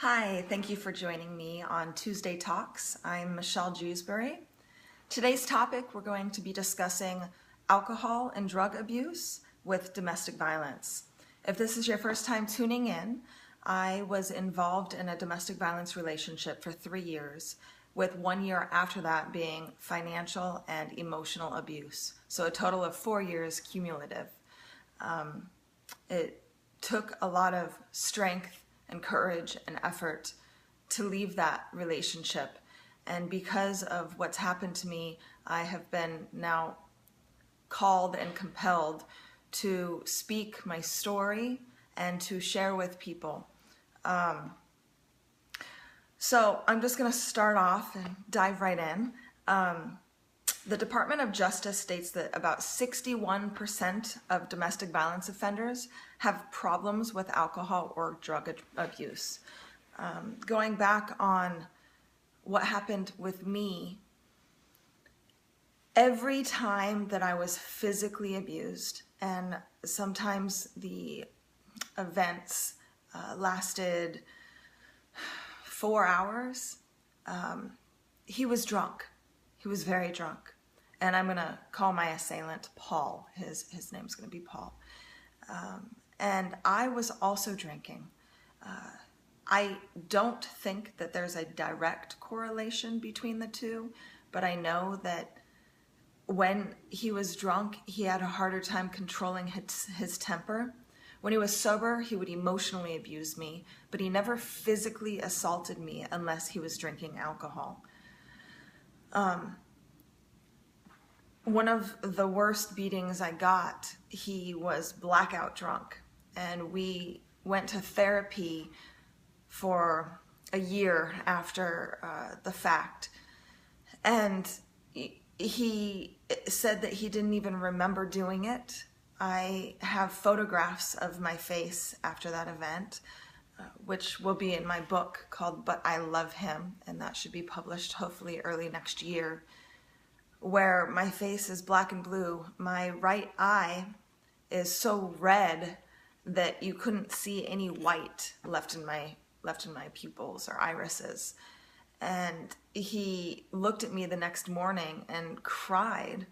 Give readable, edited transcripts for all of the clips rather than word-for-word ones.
Hi, thank you for joining me on Tuesday Talks. I'm Michelle Jewsbury. Today's topic, we're going to be discussing alcohol and drug abuse with domestic violence. If this is your first time tuning in, I was involved in a domestic violence relationship for 3 years, with 1 year after that being financial and emotional abuse. So a total of 4 years cumulative. It took a lot of strength and courage and effort to leave that relationship. And because of what's happened to me, I have been now called and compelled to speak my story and to share with people. So I'm just going to start off and dive right in. The Department of Justice states that about 61% of domestic violence offenders have problems with alcohol or drug abuse. Going back on what happened with me, every time that I was physically abused, and sometimes the events lasted 4 hours, he was drunk. He was very drunk. And I'm going to call my assailant Paul. His name's going to be Paul. And I was also drinking. I don't think that there's a direct correlation between the two, but I know that when he was drunk, he had a harder time controlling his temper. When he was sober, he would emotionally abuse me, but he never physically assaulted me unless he was drinking alcohol. One of the worst beatings I got, he was blackout drunk, and we went to therapy for a year after the fact, and he said that he didn't even remember doing it. I have photographs of my face after that event, which will be in my book called But I Love Him, and that should be published hopefully early next year, where my face is black and blue. My right eye is so red that you couldn't see any white left in my pupils or irises. And he looked at me the next morning and cried,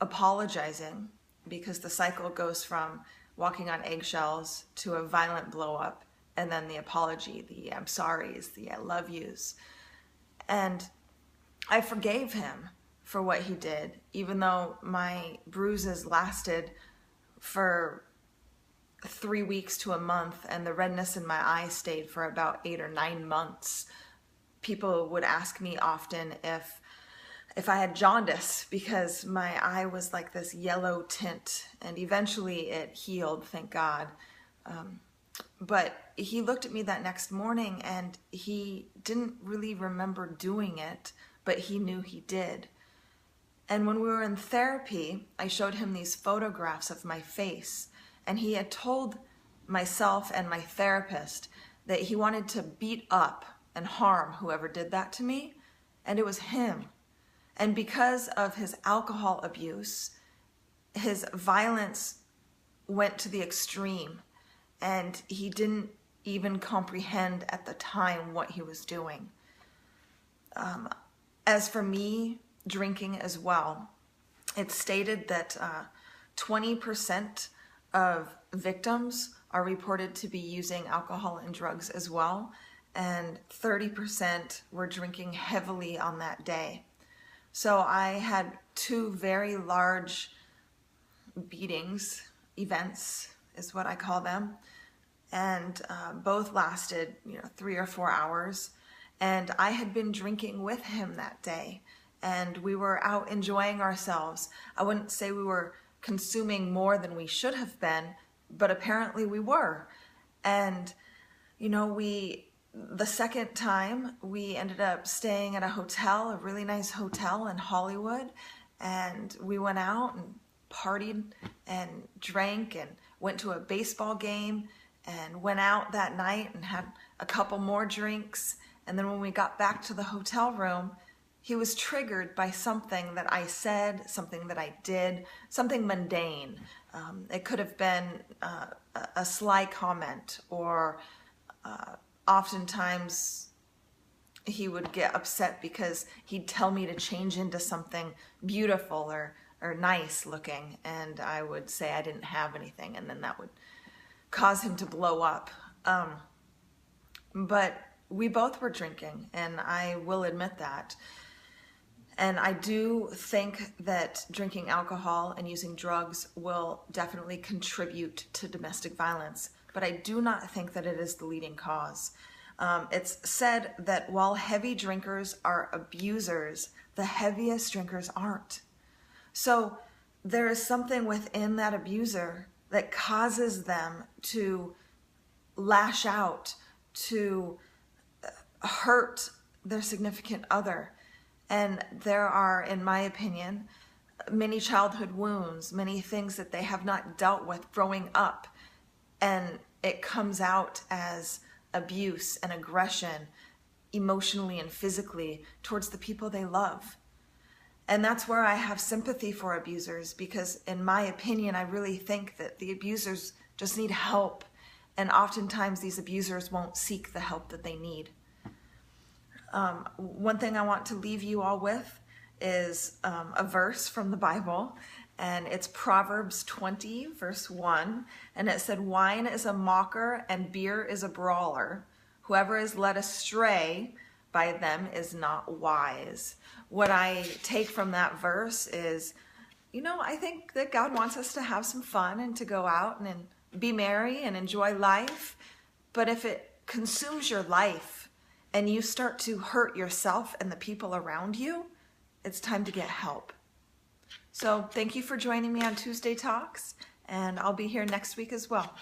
apologizing, because the cycle goes from walking on eggshells to a violent blow up, and then the apology, the I'm sorry's, the I love yous. And I forgave him for what he did, even though my bruises lasted for 3 weeks to a month, and the redness in my eye stayed for about 8 or 9 months. People would ask me often if I had jaundice, because my eye was like this yellow tint, and eventually it healed, thank God. But he looked at me that next morning, and he didn't really remember doing it, but he knew he did. And when we were in therapy, I showed him these photographs of my face, and he had told myself and my therapist that he wanted to beat up and harm whoever did that to me, and it was him. And because of his alcohol abuse, his violence went to the extreme, and he didn't even comprehend at the time what he was doing. As for me, drinking as well, it's stated that 20% of victims are reported to be using alcohol and drugs as well, and 30% were drinking heavily on that day. So I had 2 very large beatings, events is what I call them, and both lasted 3 or 4 hours, and I had been drinking with him that day, and we were out enjoying ourselves. I wouldn't say we were consuming more than we should have been, but apparently we were. And the second time, we ended up staying at a hotel, a really nice hotel in Hollywood, and we went out and partied and drank and went to a baseball game and went out that night and had a couple more drinks. And then when we got back to the hotel room, he was triggered by something that I said, something that I did, something mundane. It could have been a sly comment or oftentimes he would get upset because he'd tell me to change into something beautiful or nice looking, and I would say I didn't have anything, and then that would cause him to blow up. But we both were drinking, and I will admit that. And I do think that drinking alcohol and using drugs will definitely contribute to domestic violence, but I do not think that it is the leading cause. It's said that while heavy drinkers are abusers, the heaviest drinkers aren't. So there is something within that abuser that causes them to lash out, to hurt their significant other. And there are, in my opinion, many childhood wounds, many things that they have not dealt with growing up. And it comes out as abuse and aggression, emotionally and physically, towards the people they love. And that's where I have sympathy for abusers, because in my opinion, I really think that the abusers just need help. And oftentimes these abusers won't seek the help that they need. One thing I want to leave you all with is a verse from the Bible, and it's Proverbs 20, verse 1, and it said, "Wine is a mocker and beer is a brawler. Whoever is led astray by them is not wise." What I take from that verse is, I think that God wants us to have some fun and to go out and be merry and enjoy life. But if it consumes your life and you start to hurt yourself and the people around you, it's time to get help. So thank you for joining me on Tuesday Talks, and I'll be here next week as well.